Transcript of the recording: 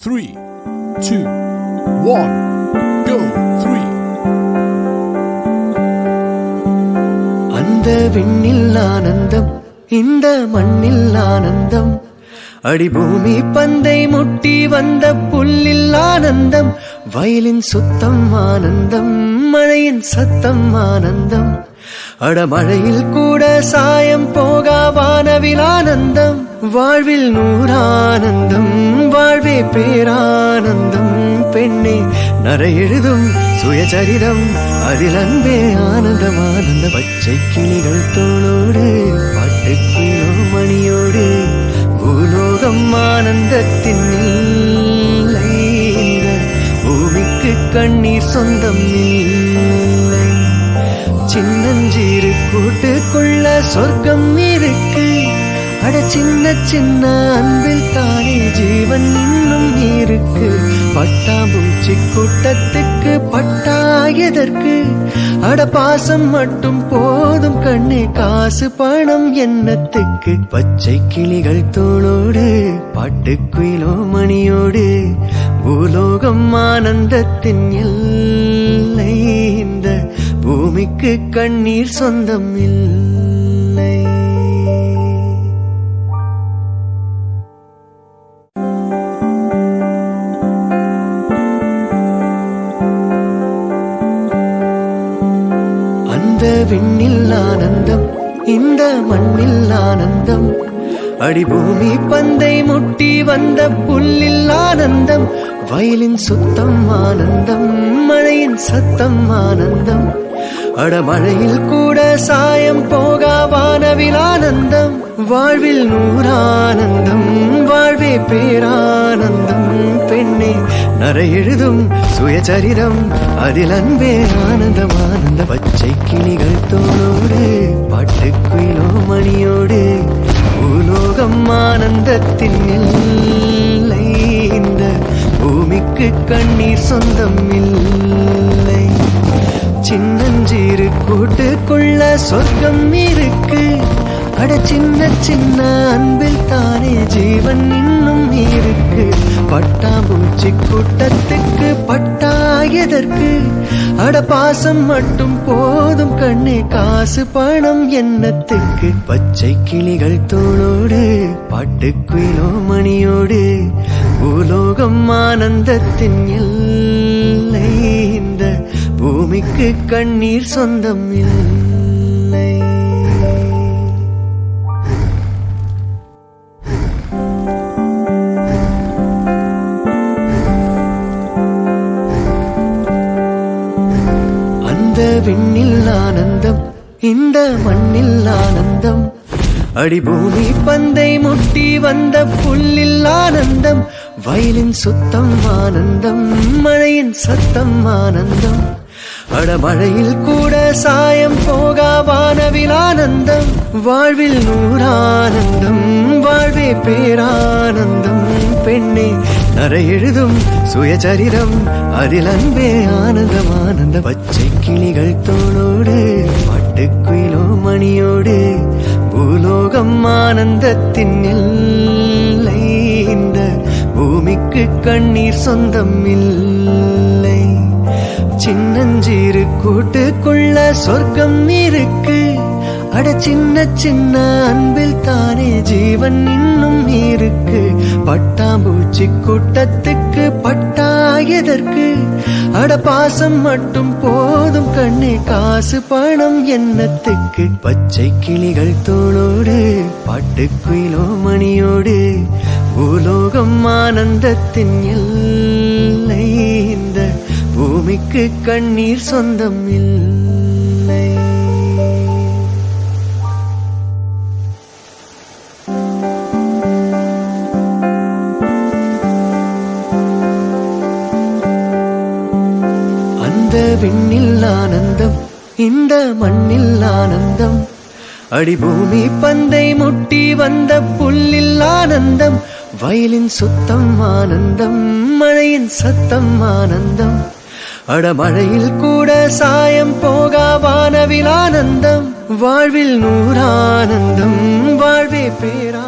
3, 2, 1, go 3. அந்த விண்ணில் ஆனந்தம், இந்த மண்ணில் ஆனந்தம், அடிபூமி பந்தை முட்டி வந்த புல்லில் ஆனந்தம், வயலின் சுத்தம் ஆனந்தம், மழையின் சத்தம் ஆனந்தம், அடமழையில் கூட சாயம் போகா வானவில் ஆனந்தம், வாழ்வில் நூறானந்தம், வாழ்வே பேரானந்தம், பெண்ணே நரை எழுதும் சுயசரிதம், அதில் அன்பே ஆனந்தம் ஆனந்த, பச்சை கிளிகள் தோளோடு பாட்டுக்குயிலோ மணியோடு, பூலோகம் ஆனந்தத்தின் இல்லை, இந்த பூமிக்கு கண்ணீர் சொந்தம் இல்லை, சின்னஞ்சீரு கூட்டுக்குள்ள சொர்க்கம் இருக்கு, அட சின்ன சின்ன அன்பில் தானே ஜீவன் இன்னும் இருக்கு, பட்டாம்பூச்சி கூட்டத்துக்கு பட்டா எதற்கு, அட பாசம் மட்டும் போதும் கண்ணே, காசு பணம் என்னத்துக்கு, பச்சை கிளிகள் தோளோடு பாட்டுக்குயிலோ மணியோடு, பூலோகம் ஆனந்தத்தின் எல்லை, இந்த பூமிக்கு கண்ணீர் சொந்தம் இல்லை. அந்த விண்ணில் ஆனந்தம், இந்த மண்ணில் ஆனந்தம், அடிபூமி பந்தை முட்டி வந்த புல்லில் ஆனந்தம், வயலின் சுத்தம் ஆனந்தம், மழையின் சத்தம் ஆனந்தம், அடமழையில் கூட சாயம் போகா வானவில் ஆனந்தம், வாழ்வில் நூறானந்தம், வாழ்வே பேரானந்தம், பெண்ணே நரை எழுதும் சுயசரிதம், அதில் அன்பே ஆனந்தம் ஆனந்த, பச்சை கிளிகள் தோளோடு பாட்டுக்குயிலோ மணியோடு, பூலோகம் ஆனந்தத்தின் இல்லை, இந்த பூமிக்கு கண்ணீர் சொந்தம் இல்லை, சின்னஞ்சீரு கூட்டுக்குள்ள சொர்க்கம் இருக்கு, அட சின்ன சின்ன அன்பில் தானே ஜீவன் இன்னும் இருக்கு, பட்டாம்பூச்சி கூட்டத்துக்கு பட்டா எதற்கு, அட பாசம் மட்டும் போதும் கண்ணே, காசு பணம் என்னத்துக்கு, பச்சை கிளிகள் தோளோடு பாட்டுக்குயிலோ மணியோடு, பூலோகம் ஆனந்தத்தின் எல்லை, இந்த பூமிக்கு கண்ணீர் சொந்தம் இல்லை. அந்த விண்ணில் ஆனந்தம், இந்த மண்ணில் ஆனந்தம், அடிபூமி பந்தை முட்டி வந்த புல்லில் ஆனந்தம், வயலின் சுத்தம் ஆனந்தம், மழையின் சத்தம் ஆனந்தம், அடமழையில் கூட சாயம் போகா வானவில் ஆனந்தம், வாழ்வில் நூறானந்தம், வாழ்வே பேரானந்தம், பெண்ணே நரை எழுதும் சுயசரிதம், அதில் அன்பே ஆனந்தம் ஆனந்த, பச்சை கிளிகள் தோளோடு பாட்டுக்குயிலோ மணியோடு, பூலோகம் ஆனந்தத்தின் எல்லை, இந்த பூமிக்கு கண்ணீர் சொந்தம் இல்லை, சின்னஞ்சீரு கூட்டுக்குள்ள சொர்க்கம் இருக்கு, அட சின்ன சின்ன அன்பில் தானே ஜீவன் இன்னும் இருக்கு, பட்டாம்பூச்சி கூட்டத்துக்கு பட்டா எதற்கு, அட பாசம் மட்டும் போதும் கண்ணே, காசு பணம் என்னத்துக்கு, பச்சை கிளிகள் தோளோடு பாட்டுக்குயிலோ மணியோடு, பூலோகம் ஆனந்தத்தின் எல்லை, இந்த பூமிக்கு கண்ணீர் சொந்தம் இல்லை. அந்த விண்ணில் ஆனந்தம், இந்த மண்ணில் ஆனந்தம், அடிபூமி பந்தை முட்டி வந்த புல்லில் ஆனந்தம், வயலின் சுத்தம் ஆனந்தம், மழையின் சத்தம் ஆனந்தம், அடமழையில் கூட சாயம் போகா வானவில் ஆனந்தம், வாழ்வில் நூறானந்தம், வாழ்வே பேரா